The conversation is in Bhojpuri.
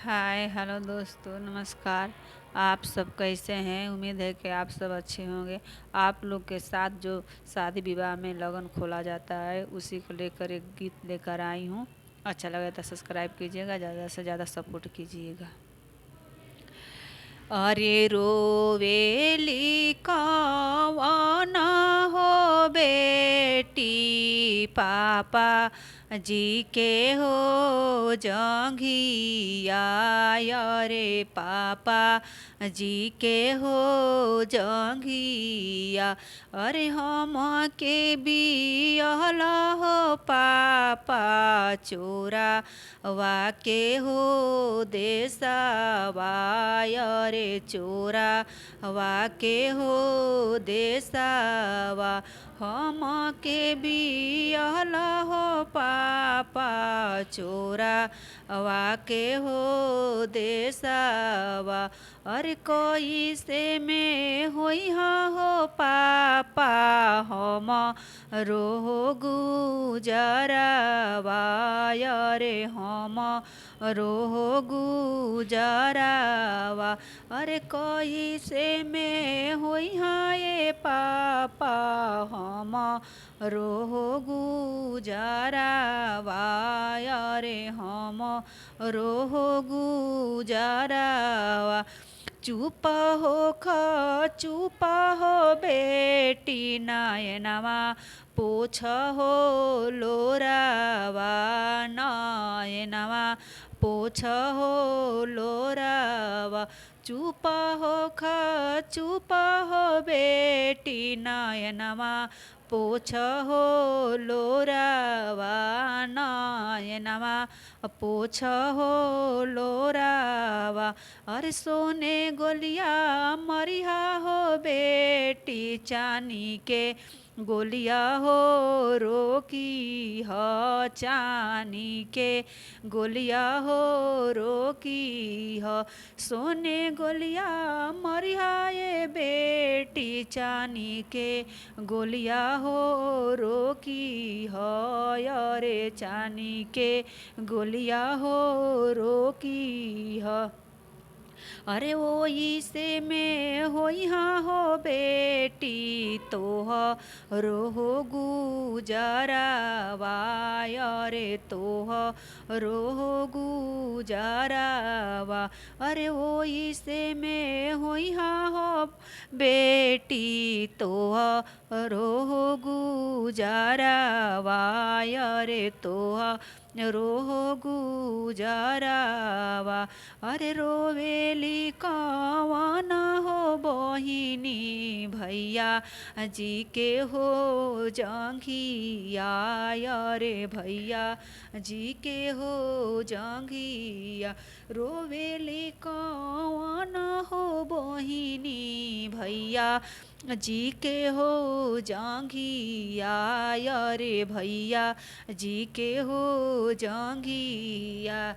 हाय हेलो दोस्तों, नमस्कार। आप सब कैसे हैं? उम्मीद है कि आप सब अच्छे होंगे। आप लोग के साथ जो शादी विवाह में लगन खोला जाता है उसी को लेकर एक गीत लेकर आई हूँ। अच्छा लगे तो सब्सक्राइब कीजिएगा, ज़्यादा से ज़्यादा सपोर्ट कीजिएगा। अरे रोवेली कवन हो बेटी, पापा जी के हो जंघिया। अरे पापा जी के हो जंघिया। अरे हम के बियहला हो पापा, चोरा वा के हो देसवा। अरे चोरा वा के हो देसवा। हम के बियहला हो पापा, चोरा वा के हो देसवा। अरे कोई से में होई हो पापा, हम रोहो गुजरवा। अरे हम रोहो गुजरवा। अरे कोई से में होई ये पापा, हम रोहो गुजरवा। अरे हम रोहो गुजरवा। चुप हो चुप हो बेटी, नयनवा पोछ हो लोरावा। नयनवा पोछ हो लोरावा। चुप हो चुप हो बेटी, नयनवा पोछ हो लोरावा। नयनवा पोछ हो लोरावा। अरे सोने गोलिया मरिहा हो बेटी, चानी के गोलिया हो रोकी ह। चानी के गोलिया हो रोकी ह। सोने गोलिया मरिहा ये बेटी, चानी के गोलिया हो रोकी ह। अरे चानी के गोलिया हो रोकी ह। अरे ओई से में होई हो बेटी, तोह रोहो गुजरवा। अरे तोह रोहो गुजरवा। अरे ओई से में होई हो बेटी, तोह रोहो गुजरवा। अरे तोह रोहो गुजरवा। अरे रोवेली कवन हो बहिनी, भैया जी के हो जंघिया। अरे भैया जी के हो जंघिया। रोवेली कवन हो बहिनी, भैया जी के हो जंघिया। अरे भैया जी के हो जंघिया।